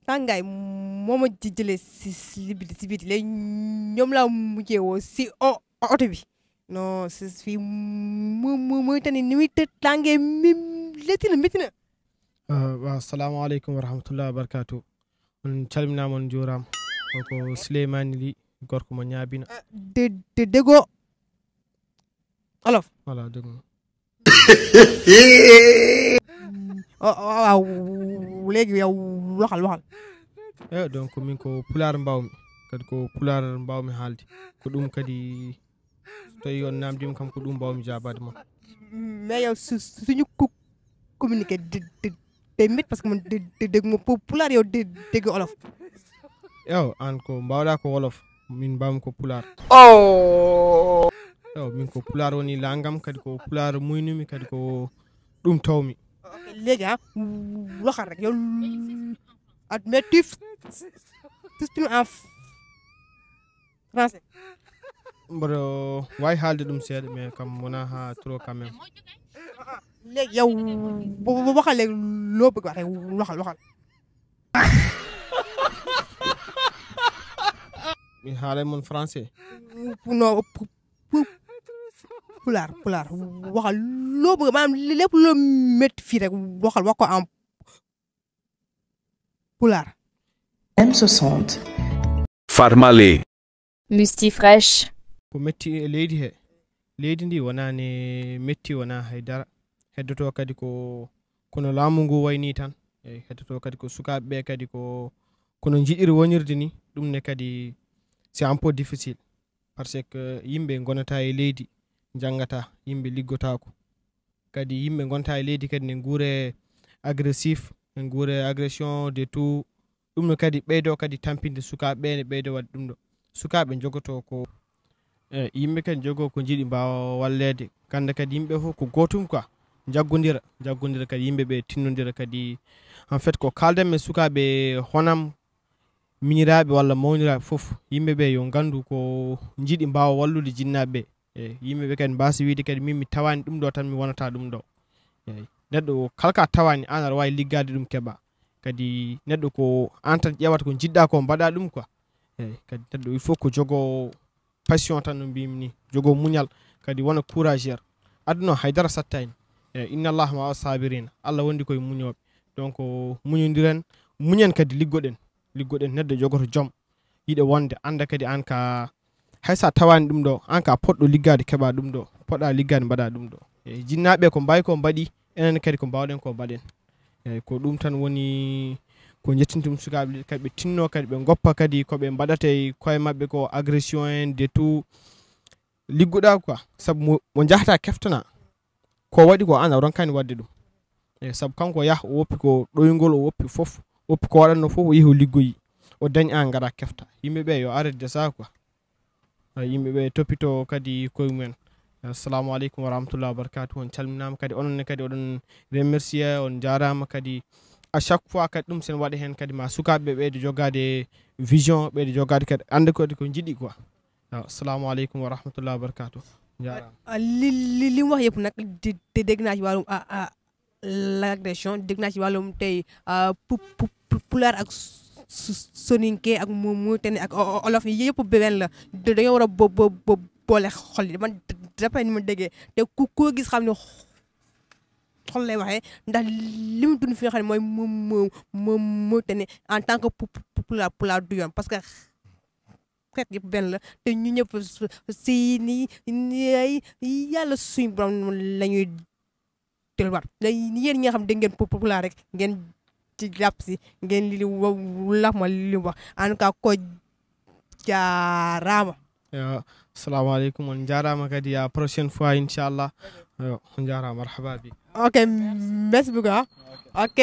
tàngaay moo ma jëlee si biti léegi ñoom laa mujjee woo si oto bi non si fii muy tani ni muy tàngee métti na. waaw salaamaaleykum wa rahmatullah wa barakatuh on calminaama on juuraama ko Souleymane Ly gorko mo ñaabina déggoo olof. voilà dégg waaw léegi yow waxal. donc min ko pulaar mbawmi kadi ko pulaar mbawmi haalde ko ɗum kadi so tawi on namdima kam ko ɗum mbawmi jabade ma. mais yow suñu communiqué day métti parce que man dégg ma pulaar yow dégg olof. ew an ko mbawɗa ko wolof min mbawmi ko pulaar. ew min ko pulaar woni langam kadi ko pulaar muynumi kadi ko ɗum tawmi. léegi waxal rek yow mais tu t'exprimes en français. mboɗo wawi haalde ɗum seeɗa mais kam wona ha trop quand même. léegi yow waxal léegi loo bëgg wax rek waxal. mi haalay mon français. non pulaar waxal loo bëgg maanaam lépp loo métti fii rek waxal wax ko en pulaar. M60. Farmale. Musti fraîche. ko metti e leydi he leydi ndi wonani metti wona haydara heddoto kadi ko kono laamu ngu wayni tan e heddoto kadi ko sukaɓeɓe kadi ko kono jiɗiri wonirde ni ɗum ne kadi c'est un peu difficile parce que yimɓe gonata e leydi jangata yimɓe liggotako kadi yimɓe gonta e leydi kadi ne guure agressif ne guure agression de tout ɗum no kadi ɓeydo kadi tampinde sukaɓe ne ɓeydo wadde ɗum ɗo sukaɓe jogoto ko yimɓe kadi jogo ko jiiɗi mbawa wallede kanda kadi yimɓe fof ko gotum quoi jaggodira kadi yimɓeɓe tinnodira kadi en fait ko kaldanɓe sukaɓe honam miñiraɓe walla mawniraɓe fof yimɓeɓe yo gandu ko jiiɗi mbawa wallude jinnaɓeɓe eyyi yimɓeɓe kadi mbasa wiide kadi min mi tawani ɗum ɗo tan mi wonata ɗum ɗo eyyi neɗɗo kalka tawani an aɗa wawi liggade ɗum keeɓa kadi neɗɗo ko an tan ƴewata ko jiɗɗa ko mbaɗa ɗum quoi eyyi kadi neɗɗo il faut ko jogo passion tan no mbimi ni jogo muñal kadi wona courageur aduna haydara sattani eyyi inna allah ma sabirina allah wondi koye muñoɓe donc muñodiren muñen kadi liggoɗen neɗɗo jogoto joom yiɗe wonde anda kadi an ka haysa tawani ɗum ɗo an ka poɗɗo liggade keeɓa ɗum ɗo poɗɗa liggade mbaɗa ɗum ɗo eyyi jinnaɓe ko mbawi ko mbaɗi enen kadi ko mbawɗen ko mbaɗen eyyi ko ɗum tan woni ko jettintum sukaɓe kadi ɓe tinno kadi ɓe goppa kadi koɓe mbaɗata e koye mabɓe ko agression en de tout liggoɗa quoi saabu mo jahata keftana ko waɗi ko an a ronkani wadde ɗum eyyi saabu kanko yaha o woppi ko ɗoygol o woppi foof woppi ko waɗanno foof o yeehi o liggoyi o dañi an gaɗa kefta yimɓeɓe yo arrêté ça quoi yimɓeɓe toppito kadi koye mumen assalamu aleykum wa rahmatullah wa barakatuh on calminama kadi ononne kadi oɗon remercier on jarama kadi à chaque fois kadi ɗum sen waɗa hen kadi ma sukaɓeɓe ɓeyde jogade vision ɓeyde jogade kadi ande kadi ko jiiɗi quoi assalamu aleykum wa rahmatullah wa barakatuh jarama li mu wax yëpp nag dégg naa ci wàllum l'agression dégg naa ci wàllum tey pulaar ak soninke ak mu tene ak olof yi yëpp benn la dañoo war a boole xol yi man d'après ni ma déggee te ku gis xam ne xol lay waxee ndax li mu dund fi nga xam ne mooy mu tene en tant que pulaar du yoon parce que xeet yëpp benn la te ñu ñëpp si ni yàlla suñu borom la ñuy delluwaat yéen ñi nga xam dégg ngeen pulaar rek ngeen ci jàpp si ngeen li wax ma li wax en tout cas ko jaaraama. assalamu aleykum on jarama kadi à prochaine fois inchallah on jarama marhaba bi. ok merci beaucoup ok.